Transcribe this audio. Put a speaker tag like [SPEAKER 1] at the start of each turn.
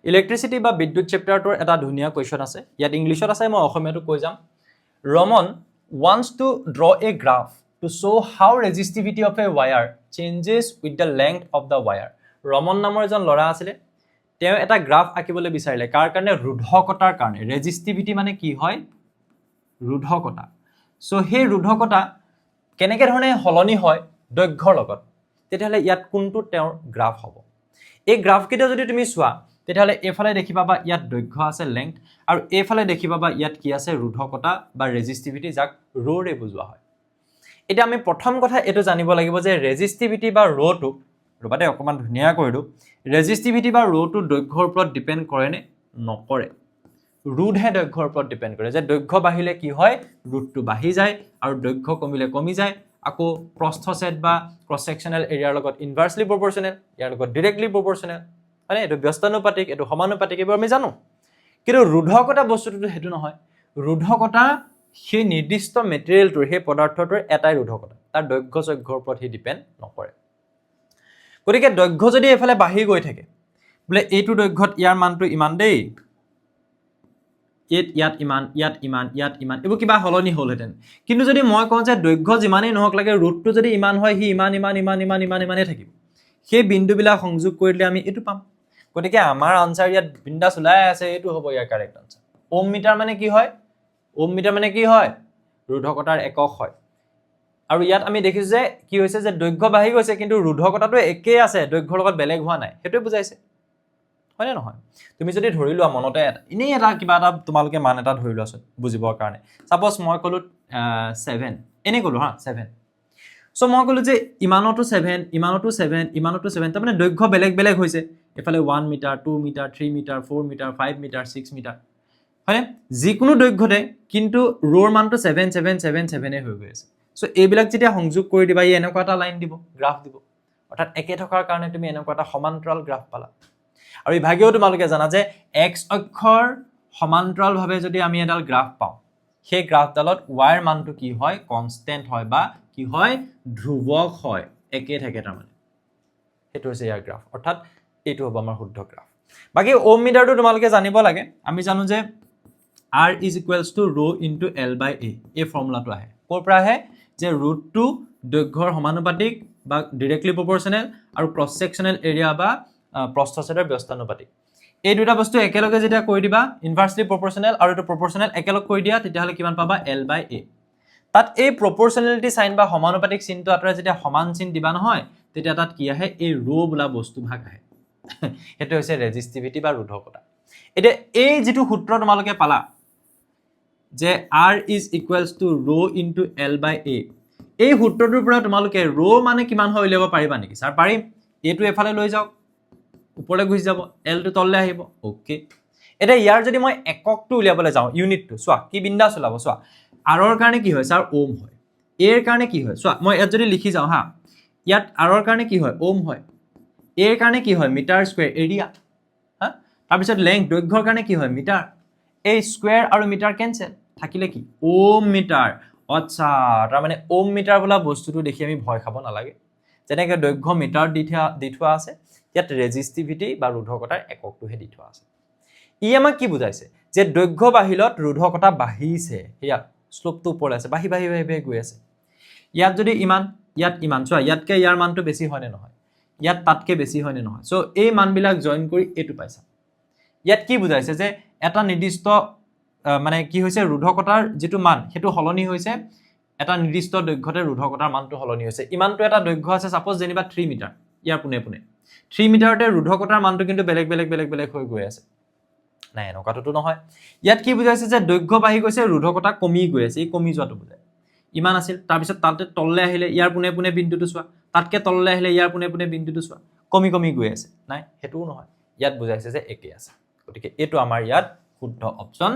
[SPEAKER 1] electricity বা বিদ্যুৎ চেপ্টাৰটোৰ এটা ধুনীয়া কুৱেশ্যন আছে ইয়াত ইংলিছত আছে মই অসমীয়াটো কৈ যাম Raman wants to draw a graph to show how resistivity of a wire changes with the length of the wire Raman নামৰ এজন ল'ৰা আছিল তেওঁ এটা গ্ৰাফ আঁকিবলৈ বিচাৰিলে কাৰ কাৰণে ৰোধকতাৰ কাৰণে ৰেজিষ্টিভিটি মানে কি হয় ৰোধকতা সো হে ৰোধকতা কেনেকৈ ধৰণে হলনি হয় দৈৰ্ঘ্যৰ লগত তেতিয়াহলে ইয়াত কোনটো তেওঁৰ গ্ৰাফ হ'ব এই গ্ৰাফ কেইটা যদি তুমি চোৱা তেতিয়াহলে এফালে দেখিবা বা ইয়াত দৈৰ্ঘ্য আছে লেংথ আৰু এফালে দেখিবা বা ইয়াত কি আছে ৰোধকতা বা ৰেজিষ্টিভিটি যাক ৰো ৰে বুজোৱা হয় এটা আমি প্ৰথম কথা এটো জানিব লাগিব যে ৰেজিষ্টিভিটি বা ৰো টু ৰবাতে অকমান ধুনিয়া কৰিলো ৰেজিষ্টিভিটি বা ৰো টু দৈৰ্ঘ্যৰ ওপৰত ডিপেন্ড কৰে নে নকৰে ৰোধহে দৈৰ্ঘ্যৰ ওপৰত ডিপেন্ড কৰে যে দৈৰ্ঘ্য বাঢ়িলে কি হয় ৰোধটো বাঢ়ি যায় আৰু দৈৰ্ঘ্য কমিলে কমি যায় আকৌ প্ৰস্থছেদ বা ক্ৰছ সেকশনাল এৰিয়াৰ লগত ইনভাৰ্সলি প্ৰপৰ্শনেল ইয়াৰ লগত ডাইৰেক্টলি প্ৰপৰ্শনেল মানে এটো ব্যস্তানুপাতিক এটো সমানুপাতিক এবোৰ আমি জানো কিন্তু ৰোধকতা বস্তুটো হেতু নহয় ৰোধকতা সেই নিৰ্দিষ্ট মেটেৰিয়েলটোৰ সেই পদাৰ্থটোৰ এটাই ৰোধকতা তাৰ দৈৰ্ঘ্য চৈৰ্ঘ্যৰ ওপৰত হি ডিপেন্ড নকৰে গতিকে দৈৰ্ঘ্য যদি এফালে বাঢ়ি গৈ থাকে বলে এইটো দৈৰ্ঘ্যত ইয়াৰ মানটো ইমান দেই ইয়াত ইমান এবোৰ কিবা হলনি হলহেতেন কিন্তু যদি মই কওঁ যে দৈৰ্ঘ্য যিমানেই নহক লাগে ৰুটটো যদি ইমান হয় হি ইমানে থাকিব সেই বিন্দুবিলাক সংযোগ কৰিলে আমি এটো পাম গতিকে আমাৰ আনসাৰ ইয়াত বিন্দাস ওলাই আছে এটো হ'ব ইয়াৰ কাৰেক্ট আনসাৰ ওম মিটাৰ মানে কি হয় ৰোধকতাৰ একক হয় আৰু ইয়াত আমি দেখিছো যে কি হৈছে যে দৈৰ্ঘ্য বাঢ়ি গৈছে কিন্তু ৰোধকতাটো একেই আছে দৈৰ্ঘ্যৰ লগত বেলেগ হোৱা নাই হেতু বুজাইছে হয় নহয় তুমি যদি ধৰি লোৱা মনতে ইনে এটা কিবা এটা তোমালকে মান এটা ধৰি লোৱাছ বুজিবৰ কাৰণে সাপোজ মই কলো 7 এনে কলো হা 7 সো মই কলো যে ইমানটো 7 ইমানটো 7 তাৰ মানে দৈৰ্ঘ্য বেলেগ বেলেগ হৈছে এফালে 1 metre 2 metre 3 metre 4 metre 5 metre 6 metre হয় যিকোনো দৈৰ্ঘ্যতে কিন্তু ৰোৰ মানটো 7 এ হৈ গৈ আছে সো এইবিলাক যেতিয়া সংযোগ কৰি দিবা ই এনেকুৱা এটা লাইন দিব গ্ৰাফ দিব অৰ্থাৎ একে থকাৰ কাৰণে তুমি এনেকুৱা এটা সমান্তৰাল গ্ৰাফ পালা আৰু ইভাগেও তোমালোকে জানা যে x অক্ষৰ সমান্তৰালভাৱে যদি আমি এডাল গ্ৰাফ পাওঁ সেই গ্ৰাফডালত y ৰ মানটো কি হয় কনস্ট্যান্ট হয় বা কি হয় ধ্ৰুৱক হয় একে থাকে তাৰ মানে হেতু হৈছে ইয়াৰ গ্ৰাফ অৰ্থাৎ এটো হ'ব আমাৰ শুদ্ধ গ্ৰাফ বাকি ওম মিটাৰটো তোমালোকে জানিব লাগে আমি জানো যে r is equals to rho into l by a এই ফৰ্মুলাটো আহে কোৰ পৰা আহে যে √2 দৈৰ্ঘ্যৰ সমানুপাতিক বা ডাইৰেক্টলি প্ৰপৰ্শনেল আৰু ক্ৰছ সেকশনাল এৰিয়া বা প্ৰস্থছেদৰ ব্যস্তানুপাতিক এই দুটা বস্তু একেলগে যেতিয়া কৰি দিবা ইনভাৰ্সলি প্ৰপৰ্শনেল আৰু এটো প্ৰপৰ্শনেল একেলগ কৰি দিয়া তেতিয়াহলে কিমান পাবা l by a তাত এই প্ৰপৰ্শনেলিটি সাইন বা সমানুপাতিক চিনটো আতৰা যেতিয়া সমান চিন দিবা নহয় তেতিয়া তাত কি আহে এই ৰো বোলা বস্তু ভাগ আহে হেতু হৈছে ৰেজিষ্টিভিটি বা ৰোধকতা এটা এই যেটো সূত্ৰ তোমালোকে পালা যে r is equals to rho into l by a এই সূত্ৰটোৰ পৰা তোমালোকে rho মানে কিমান হয় উলিয়াব পাৰিবা নেকি স্যাৰ পাৰিম এটো এফালে লৈ যাওক উপৰলে গুছি যাব l টো তললে আহিব ওকে এটা ইয়াৰ যদি মই এককটো উলিয়াবলৈ যাও ইউনিটটো সোৱা কি বিন্দাস ওলাব সোৱা r ৰ কাৰণে কি হয় স্যাৰ ওম হয় a ৰ কাৰণে কি হয় সোৱা মই ইয়াত যদি লিখি যাও হা ইয়াত r ৰ কাৰণে কি হয় ওম হয় a ৰ কাৰণে কি হয় মিটাৰ স্কয়াৰ এৰিয়া হা তাৰ পিছত লেংথ দৈৰ্ঘ্যৰ কাৰণে কি হয় মিটাৰ এই স্কয়াৰ আৰু মিটাৰ কেনসেল থাকিলে কি ওম মিটাৰ আচ্ছা তাৰ মানে ওম মিটাৰ বোলা বস্তুটো দেখি আমি ভয় খাব নালাগে যেনেকৈ দৈৰ্ঘ্য মিটাৰ দি থোৱা আছে ইয়াত ৰেজিষ্টিভিটি বা ৰোধকতাৰ এককটোহে দি থোৱা আছে ই আমাক কি বুজাইছে যে দৈৰ্ঘ্য বাহিলত ৰোধকতা বাঢ়িছে হিয়া স্লোপটো ওপৰলৈ আছে বাঢ়ি গৈ আছে ইয়াত যদি ইয়াত ইমান চোৱা ইয়াতকে ইয়াৰ মানটো বেছি হয় নে নহয় ইয়াত তাতকে বেছি হয় নে নহয় সো এই মানবিলাক জয়েন কৰি এটো পাইছা ইয়াত কি বুজাইছে যে এটা নিৰ্দিষ্ট মানে কি হৈছে ৰোধকতাৰ যেটো মান হেতু হলনি হৈছে এটা নিৰ্দিষ্ট দৈৰ্ঘ্যতে ৰোধকতাৰ মানটো হলনি হৈছে ইমানটো এটা দৈৰ্ঘ্য আছে সাপোজ যেনিবা 3 মিটাৰ ইয়াৰ পুনে 3 মিটাৰতে ৰোধকতাৰ মানটো কিন্তু বেলেগ হৈ গৈ আছে নাই এনেকুৱাটো নহয় ইয়াত কি বুজাইছে যে দৈৰ্ঘ্য বাঢ়ি গৈছে ৰোধকতা কমি গৈ আছে এই কমি যোৱাটো বুজায় ইমান আছিল তাৰ পিছত তাতে তললে আহিলে ইয়াৰ পুনে বিন্দুটো চোৱা তাতকে তললে আহিলে ইয়াৰ পুনে বিন্দুটো চোৱা কমি গৈ আছে নাই হেতুও নহয় ইয়াত বুজাইছে যে একে আছে গতিকে এটো আমাৰ ইয়াত শুদ্ধ অপচন